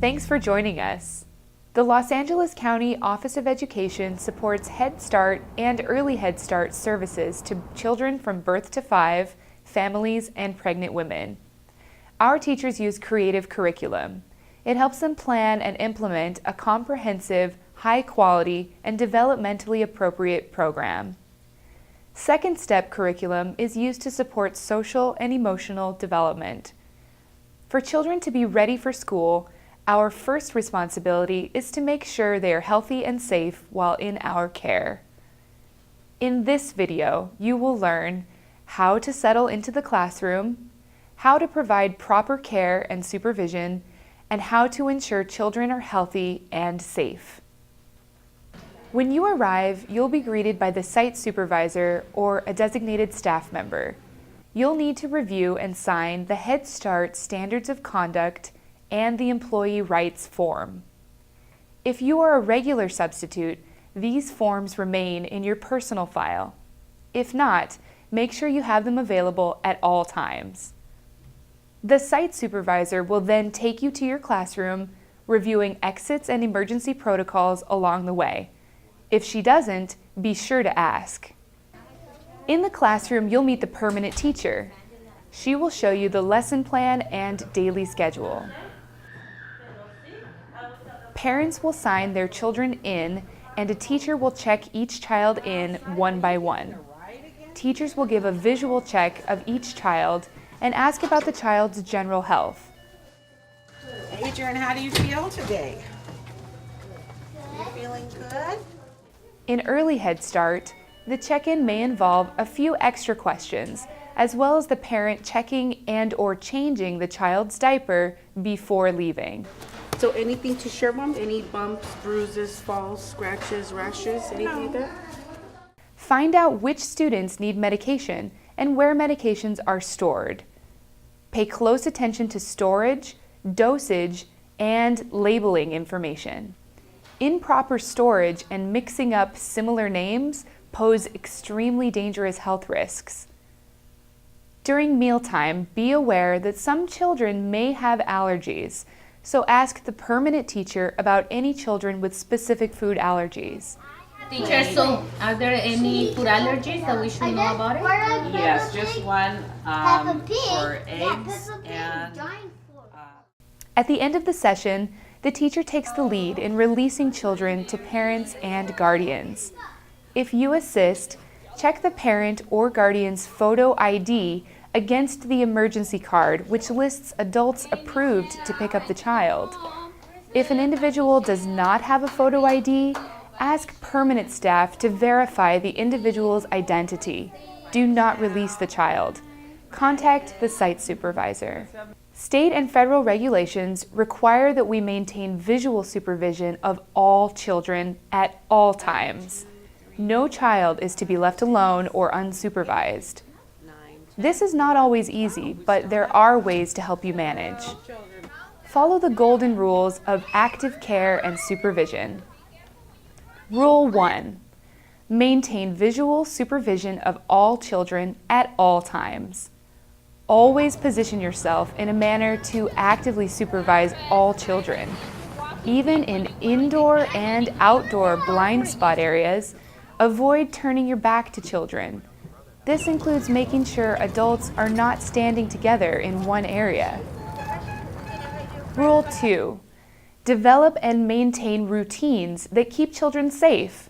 Thanks for joining us. The Los Angeles County Office of Education supports Head Start and Early Head Start services to children from birth to 5, families, and pregnant women. Our teachers use creative curriculum. It helps them plan and implement a comprehensive, high-quality, and developmentally appropriate program. Second Step curriculum is used to support social and emotional development. For children to be ready for school, our first responsibility is to make sure they are healthy and safe while in our care. In this video, you will learn how to settle into the classroom, how to provide proper care and supervision, and how to ensure children are healthy and safe. When you arrive, you'll be greeted by the site supervisor or a designated staff member. You'll need to review and sign the Head Start Standards of Conduct and the Employee Rights Form. If you are a regular substitute, these forms remain in your personal file. If not, make sure you have them available at all times. The site supervisor will then take you to your classroom, reviewing exits and emergency protocols along the way. If she doesn't, be sure to ask. In the classroom, you'll meet the permanent teacher. She will show you the lesson plan and daily schedule. Parents will sign their children in, and a teacher will check each child in one by one. Teachers will give a visual check of each child and ask about the child's general health. Adrian, how do you feel today? You feeling good? In Early Head Start, the check-in may involve a few extra questions, as well as the parent checking and/or changing the child's diaper before leaving. So anything to share, Mom? Any bumps, bruises, falls, scratches, rashes, anything like that? Find out which students need medication and where medications are stored. Pay close attention to storage, dosage, and labeling information. Improper storage and mixing up similar names pose extremely dangerous health risks. During mealtime, be aware that some children may have allergies, so ask the permanent teacher about any children with specific food allergies. Teacher, so are there any food allergies that we should know about it? Yes, just one for eggs and... At the end of the session, the teacher takes the lead in releasing children to parents and guardians. If you assist, check the parent or guardian's photo ID against the emergency card, which lists adults approved to pick up the child. If an individual does not have a photo ID, ask permanent staff to verify the individual's identity. Do not release the child. Contact the site supervisor. State and federal regulations require that we maintain visual supervision of all children at all times. No child is to be left alone or unsupervised. This is not always easy, but there are ways to help you manage. Follow the golden rules of active care and supervision. Rule 1. Maintain visual supervision of all children at all times. Always position yourself in a manner to actively supervise all children. Even in indoor and outdoor blind spot areas, avoid turning your back to children. This includes making sure adults are not standing together in one area. Rule 2. Develop and maintain routines that keep children safe.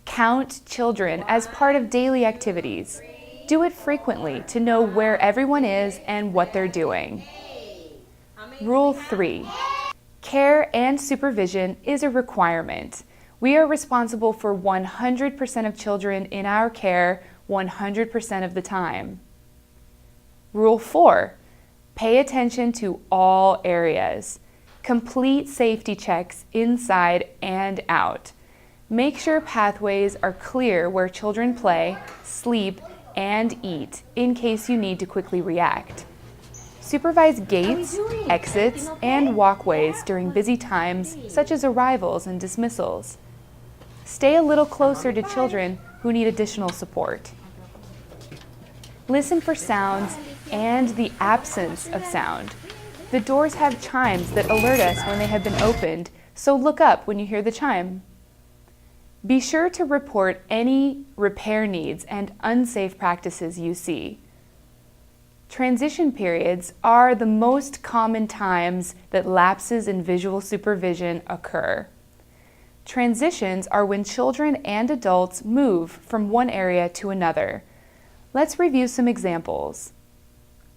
Count children as part of daily activities. Do it frequently to know where everyone is and what they're doing. Rule 3. Care and supervision is a requirement. We are responsible for 100% of children in our care 100% of the time. Rule 4. Pay attention to all areas. Complete safety checks inside and out. Make sure pathways are clear where children play, sleep, and eat in case you need to quickly react. Supervise gates, exits, and walkways during busy times such as arrivals and dismissals. Stay a little closer to children who need additional support. Listen for sounds and the absence of sound. The doors have chimes that alert us when they have been opened, so look up when you hear the chime. Be sure to report any repair needs and unsafe practices you see. Transition periods are the most common times that lapses in visual supervision occur. Transitions are when children and adults move from one area to another. Let's review some examples.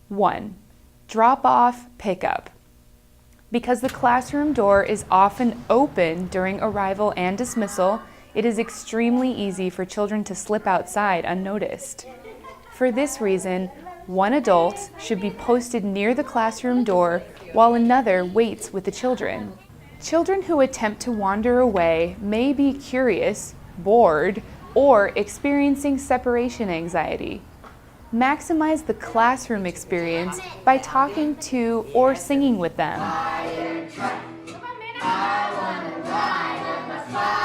1. Drop-off pickup. Because the classroom door is often open during arrival and dismissal, it is extremely easy for children to slip outside unnoticed. For this reason, one adult should be posted near the classroom door while another waits with the children. Children who attempt to wander away may be curious, bored, or experiencing separation anxiety. Maximize the classroom experience by talking to or singing with them.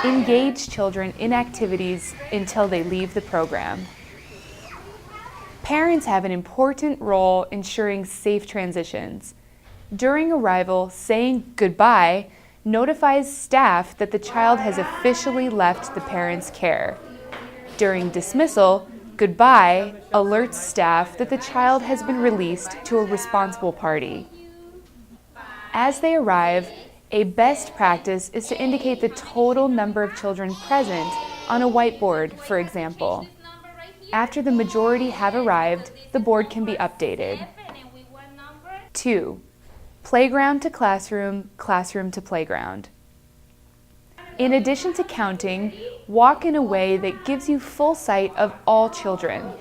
Engage children in activities until they leave the program. Parents have an important role ensuring safe transitions. During arrival, saying goodbye notifies staff that the child has officially left the parent's care. During dismissal, goodbye alerts staff that the child has been released to a responsible party. As they arrive, a best practice is to indicate the total number of children present on a whiteboard, for example. After the majority have arrived, the board can be updated. 2. Playground to classroom, classroom to playground. In addition to counting, walk in a way that gives you full sight of all children.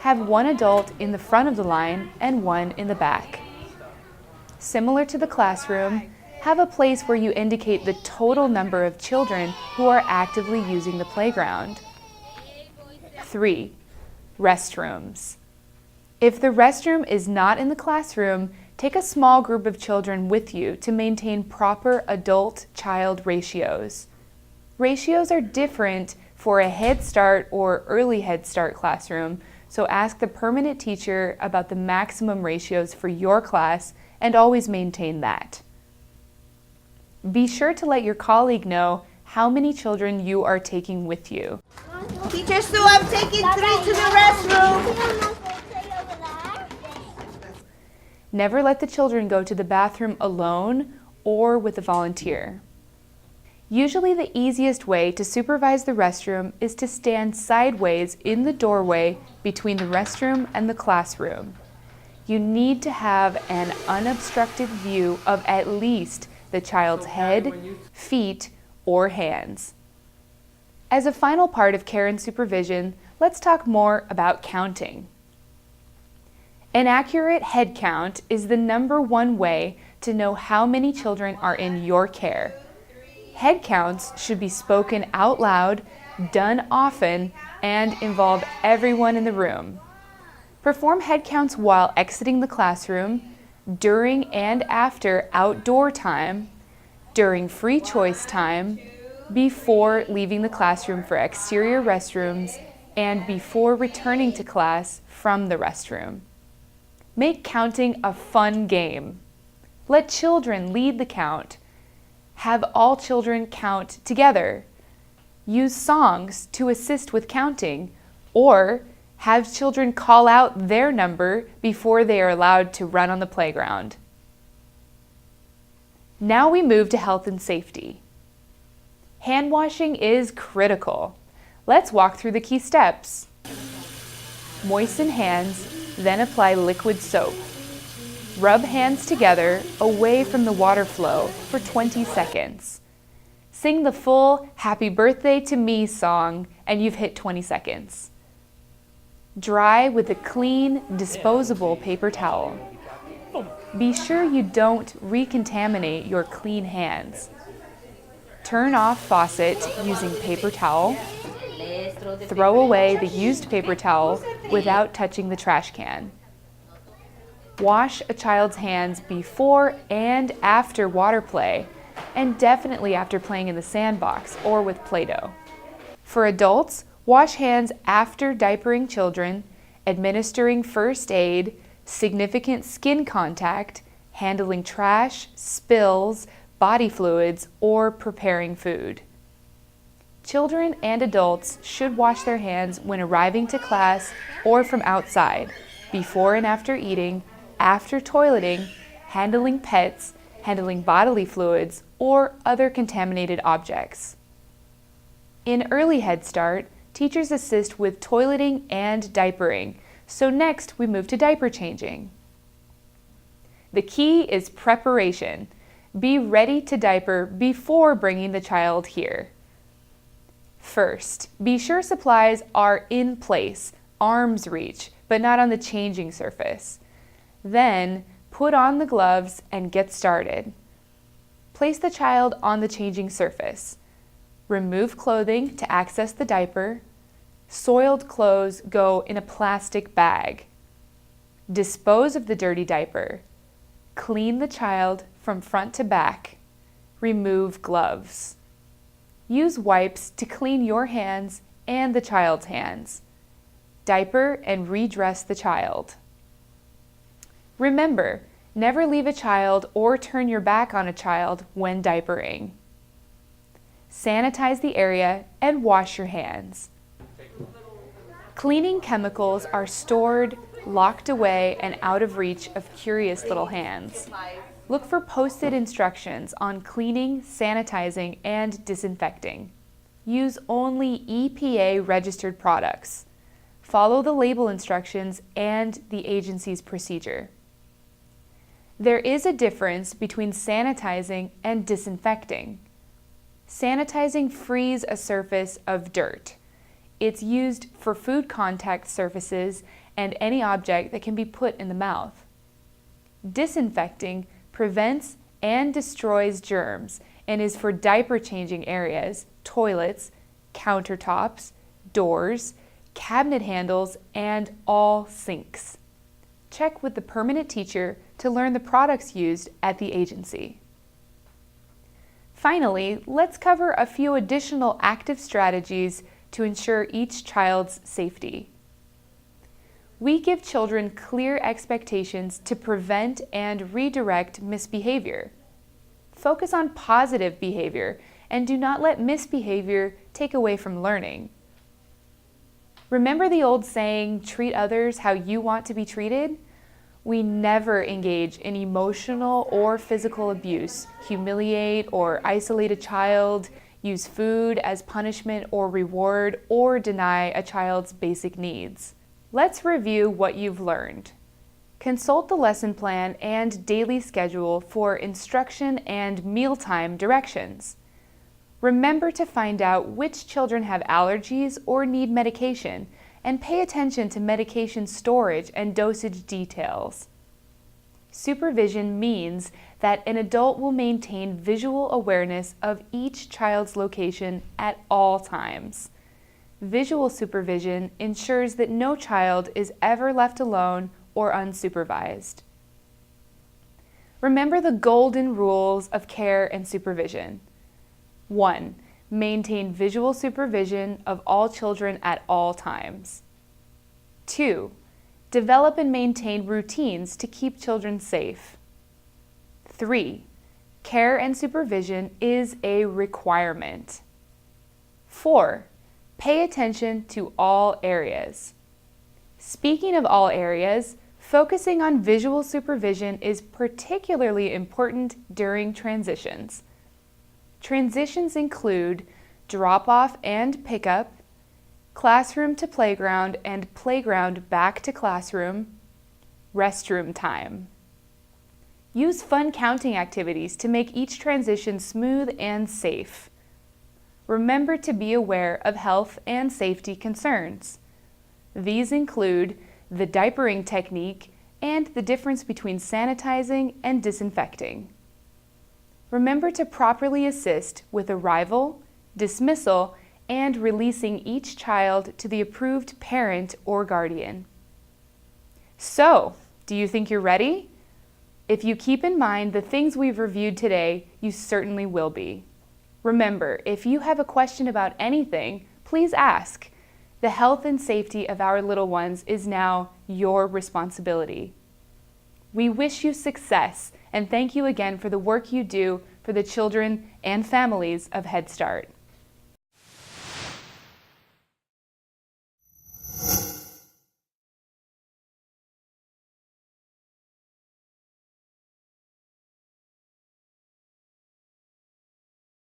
Have one adult in the front of the line and one in the back. Similar to the classroom, have a place where you indicate the total number of children who are actively using the playground. 3. Restrooms. If the restroom is not in the classroom, take a small group of children with you to maintain proper adult-child ratios. Ratios are different for a Head Start or early Head Start classroom, so ask the permanent teacher about the maximum ratios for your class and always maintain that. Be sure to let your colleague know how many children you are taking with you. Teacher Sue, I'm taking 3 to the restroom. Never let the children go to the bathroom alone or with a volunteer. Usually the easiest way to supervise the restroom is to stand sideways in the doorway between the restroom and the classroom. You need to have an unobstructed view of at least the child's head, feet, or hands. As a final part of care and supervision, let's talk more about counting. An accurate head count is the #1 way to know how many children are in your care. Head counts should be spoken out loud, done often, and involve everyone in the room. Perform head counts while exiting the classroom, during and after outdoor time, during free choice time, before leaving the classroom for exterior restrooms, and before returning to class from the restroom. Make counting a fun game. Let children lead the count. Have all children count together. Use songs to assist with counting, or have children call out their number before they are allowed to run on the playground. Now we move to health and safety. Hand washing is critical. Let's walk through the key steps. Moisten hands, then apply liquid soap. Rub hands together away from the water flow for 20 seconds. Sing the full "Happy Birthday to Me" song and you've hit 20 seconds. Dry with a clean, disposable paper towel. Be sure you don't recontaminate your clean hands. Turn off faucet using paper towel. Throw away the used paper towel without touching the trash can. Wash a child's hands before and after water play, and definitely after playing in the sandbox or with Play-Doh. For adults, wash hands after diapering children, administering first aid, significant skin contact, handling trash, spills, body fluids, or preparing food. Children and adults should wash their hands when arriving to class or from outside, before and after eating, after toileting, handling pets, handling bodily fluids, or other contaminated objects. In early Head Start, teachers assist with toileting and diapering, so next we move to diaper changing. The key is preparation. Be ready to diaper before bringing the child here. First, be sure supplies are in place, arm's reach, but not on the changing surface. Then, put on the gloves and get started. Place the child on the changing surface. Remove clothing to access the diaper. Soiled clothes go in a plastic bag. Dispose of the dirty diaper. Clean the child from front to back. Remove gloves. Use wipes to clean your hands and the child's hands. Diaper and redress the child. Remember, never leave a child or turn your back on a child when diapering. Sanitize the area and wash your hands. Cleaning chemicals are stored, locked away, and out of reach of curious little hands. Look for posted instructions on cleaning, sanitizing, and disinfecting. Use only EPA-registered products. Follow the label instructions and the agency's procedure. There is a difference between sanitizing and disinfecting. Sanitizing frees a surface of dirt. It's used for food contact surfaces and any object that can be put in the mouth. Disinfecting prevents and destroys germs and is for diaper changing areas, toilets, countertops, doors, cabinet handles, and all sinks. Check with the permanent teacher to learn the products used at the agency. Finally, let's cover a few additional active strategies to ensure each child's safety. We give children clear expectations to prevent and redirect misbehavior. Focus on positive behavior and do not let misbehavior take away from learning. Remember the old saying, treat others how you want to be treated? We never engage in emotional or physical abuse, humiliate or isolate a child, use food as punishment or reward, or deny a child's basic needs. Let's review what you've learned. Consult the lesson plan and daily schedule for instruction and mealtime directions. Remember to find out which children have allergies or need medication, and pay attention to medication storage and dosage details. Supervision means that an adult will maintain visual awareness of each child's location at all times. Visual supervision ensures that no child is ever left alone or unsupervised. Remember the golden rules of care and supervision. 1. Maintain visual supervision of all children at all times. 2. Develop and maintain routines to keep children safe. 3. Care and supervision is a requirement. 4. Pay attention to all areas. Speaking of all areas, focusing on visual supervision is particularly important during transitions. Transitions include drop-off and pickup, classroom to playground and playground back to classroom, restroom time. Use fun counting activities to make each transition smooth and safe. Remember to be aware of health and safety concerns. These include the diapering technique and the difference between sanitizing and disinfecting. Remember to properly assist with arrival, dismissal, and releasing each child to the approved parent or guardian. So, do you think you're ready? If you keep in mind the things we've reviewed today, you certainly will be. Remember, if you have a question about anything, please ask. The health and safety of our little ones is now your responsibility. We wish you success and thank you again for the work you do for the children and families of Head Start.